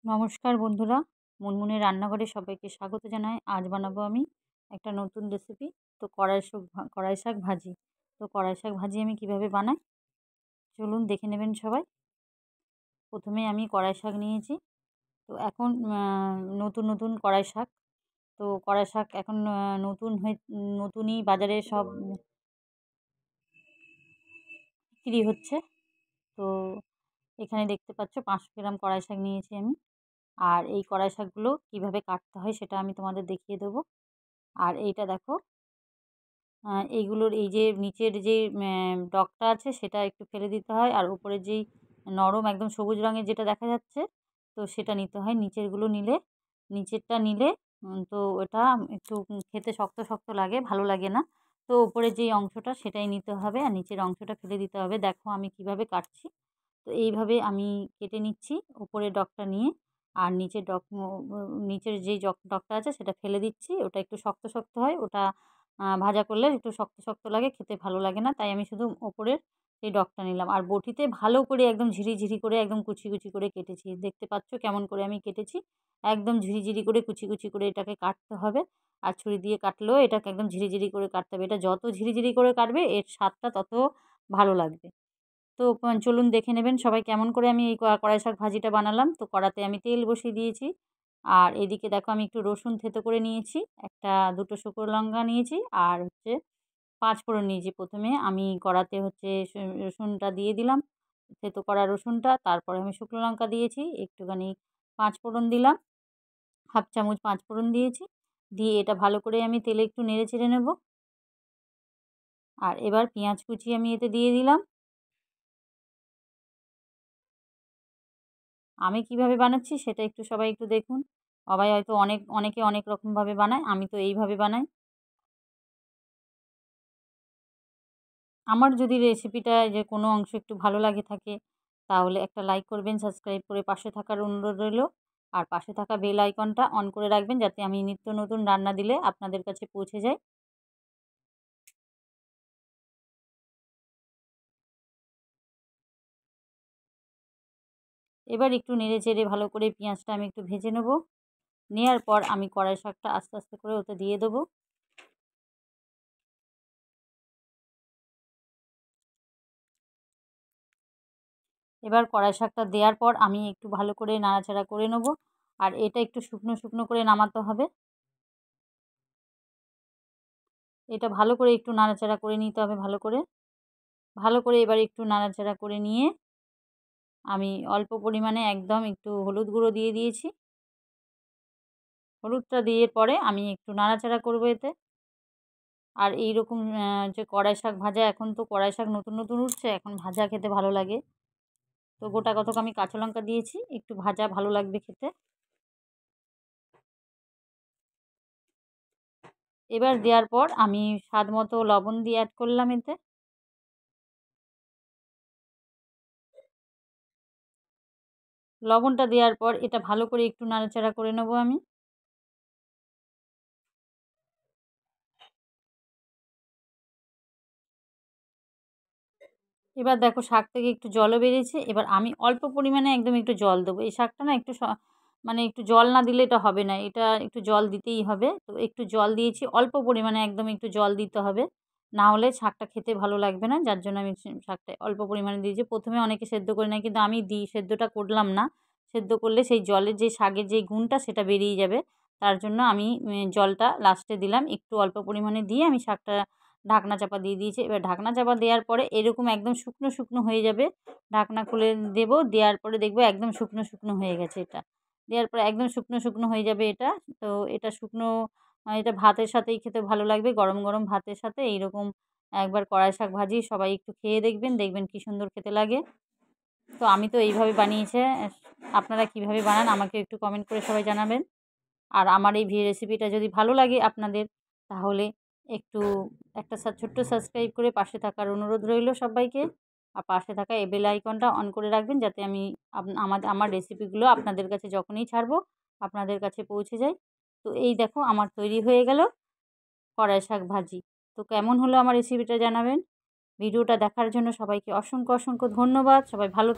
নমস্কার বন্ধুরা, মুনমুনের রান্নাঘরে সবাইকে স্বাগত জানাই। আজ বানাবো আমি একটা নতুন রেসিপি। তো কড়াই শাক ভাজি। তো কড়াই শাক ভাজি আমি কিভাবে বানাই চলুন দেখে নেবেন সবাই। প্রথমে আমি কড়াই শাক নিয়েছি। তো এখন নতুন নতুন কড়াই শাক। তো কড়াই শাক এখন নতুনই বাজারে সব বিক্রি হচ্ছে। তো এখানে দেখতে পাচ্ছ 500 গ্রাম কড়াই শাক নিয়েছি আমি। আর এই কড়াই শাকগুলো কীভাবে কাটতে হয় সেটা আমি তোমাদের দেখিয়ে দেবো। আর এইটা দেখো, এইগুলোর এই যে নিচের যে ডগটা আছে সেটা একটু ফেলে দিতে হয়, আর উপরের যেই নরম একদম সবুজ রঙের যেটা দেখা যাচ্ছে তো সেটা নিতে হয়। নিচেরটা নিলে তো ওটা একটু খেতে শক্ত শক্ত লাগে, ভালো লাগে না। তো উপরের যেই অংশটা সেটাই নিতে হবে, আর নিচের অংশটা ফেলে দিতে হবে। দেখো আমি কিভাবে কাটছি। তো এইভাবে আমি কেটে নিচ্ছি উপরের ডগটা নিয়ে, আর নিচের যেই ডগটা আছে সেটা ফেলে দিচ্ছি। ওটা একটু শক্ত শক্ত হয়, ওটা ভাজা করলে একটু শক্ত শক্ত লাগে, খেতে ভালো লাগে না। তাই আমি শুধু ওপরের এই ডগটা নিলাম, আর বটিতে ভালো করে একদম ঝিরিঝিরি করে একদম কুচি কুচি করে কেটেছি। দেখতে পাচ্ছ কেমন করে আমি কেটেছি। একদম ঝিরিঝিরি করে কুচি কুচি করে এটাকে কাটতে হবে। আর ছুরি দিয়ে কাটলেও এটাকে একদম ঝিরিঝিরি করে কাটতে হবে। এটা যত ঝিরিঝিরি করে কাটবে এর স্বাদটা তত ভালো লাগবে। তো চলুন দেখে নেবেন সবাই কেমন করে আমি এই কড়াই শাক ভাজিটা বানালাম। তো কড়াতে আমি তেল বসিয়ে দিয়েছি, আর এদিকে দেখো আমি একটু রসুন থেতো করে নিয়েছি, দুটো শুকনো লঙ্কা নিয়েছি, আর হচ্ছে 5 ফোড়ন নিয়েছি। প্রথমে আমি কড়াতে হচ্ছে রসুনটা দিয়ে দিলাম, থেতো করা রসুনটা। তারপরে আমি শুকনো লঙ্কা দিয়েছি, একটুখানি 5 ফোড়ন দিলাম, হাফ চামচ 5 ফোড়ন দিয়েছি। দিয়ে এটা ভালো করে আমি তেলে একটু নেড়ে চেড়ে নেব। আর এবার পেঁয়াজ কুচি আমি এতে দিয়ে দিলাম। আমি কিভাবে বানাচ্ছি সেটা একটু সবাই একটু দেখুন। সবাই হয়তো অনেকে অনেক রকমভাবে বানায়, আমি তো এইভাবে বানাই। আমার যদি রেসিপিটা যে কোনো অংশ একটু ভালো লাগে থাকে তাহলে একটা লাইক করবেন, সাবস্ক্রাইব করে পাশে থাকার অনুরোধ রইল। আর পাশে থাকা বেল আইকনটা অন করে রাখবেন যাতে আমি নিত্য নতুন রান্না দিলে আপনাদের কাছে পৌঁছে যায়। এবার একটু নেড়ে চেড়ে ভালো করে পেঁয়াজটা আমি একটু ভেজে নেব। নেওয়ার পর আমি কড়াই শাকটা আস্তে আস্তে করে ওতে দিয়ে দেবো। এবার কড়াই শাকটা দেওয়ার পর আমি একটু ভালো করে নাড়াচাড়া করে নেব। আর এটা একটু শুকনো শুকনো করে নামাতে হবে। এটা ভালো করে একটু নাড়াচাড়া করে নিতে হবে ভালো করে এবার একটু নাড়াচাড়া করে নিয়ে আমি অল্প পরিমাণে একদম একটু হলুদ গুঁড়ো দিয়ে দিয়েছি। হলুদটা দিয়ে পরে আমি একটু নাড়াচাড়া করব এতে। আর এইরকম যে কড়াই শাক ভাজা, এখন তো কড়াই শাক নতুন নতুন উঠছে, এখন ভাজা খেতে ভালো লাগে। তো গোটা কতক আমি কাঁচা লঙ্কা দিয়েছি, একটু ভাজা ভালো লাগবে খেতে। এবার দেওয়ার পর আমি স্বাদ মতো লবণ দিয়ে অ্যাড করলাম এতে। লবণটা দেওয়ার পর এটা ভালো করে একটু নাড়াচাড়া করে নেব আমি। এবার দেখো শাক থেকে একটু জলও বেরিয়েছে। এবার আমি অল্প পরিমাণে একদম একটু জল দেবো। এই শাকটা না একটু মানে একটু জল না দিলে এটা হবে না। এটা একটু জল দিতেই হবে। তো একটু জল দিয়েছি অল্প পরিমাণে, একদম একটু জল দিতে হবে। না হলে শাকটা খেতে ভালো লাগবে না। যার জন্য আমি শাকটা অল্প পরিমাণে দিয়েছি। প্রথমে অনেকে সেদ্ধ করে নেয়, কিন্তু আমি দিই, সেদ্ধটা করলাম না। সেদ্ধ করলে সেই জলের যে শাকের যেই গুণটা সেটা বেরিয়ে যাবে। তার জন্য আমি জলটা লাস্টে দিলাম। একটু অল্প পরিমাণে দিয়ে আমি শাকটা ঢাকনা চাপা দিয়ে দিয়েছি। এবার ঢাকনা চাপা দেওয়ার পরে এরকম একদম শুকনো শুকনো হয়ে যাবে। ঢাকনা খুলে দেবো, দেওয়ার পরে দেখবো একদম শুকনো শুকনো হয়ে গেছে এটা। দেওয়ার পরে একদম শুকনো শুকনো হয়ে যাবে এটা। তো এটা শুকনো, এটা ভাতের সাথেই খেতে ভালো লাগবে, গরম গরম ভাতের সাথে। এইরকম একবার কড়াই শাক ভাজি সবাই একটু খেয়ে দেখবেন, দেখবেন কী সুন্দর খেতে লাগে। তো আমি তো এইভাবে বানিয়েছি। আপনারা কিভাবে বানান আমাকে একটু কমেন্ট করে সবাই জানাবেন। আর আমার এই রেসিপিটা যদি ভালো লাগে আপনাদের, তাহলে একটু একটা ছোট্ট সাবস্ক্রাইব করে পাশে থাকার অনুরোধ রইল সবাইকে। আর পাশে থাকা এই বেল আইকনটা অন করে রাখবেন যাতে আমি আমার রেসিপিগুলো আপনাদের কাছে যখনই ছাড়বো আপনাদের কাছে পৌঁছে যায়। তো এই দেখো আমার তৈরি হয়ে গেল কড়াই শাক ভাজি। তো কেমন হলো আমার রেসিপিটা জানাবেন। ভিডিওটা দেখার জন্য সবাইকে অসংখ্য অসংখ্য ধন্যবাদ। সবাই ভালো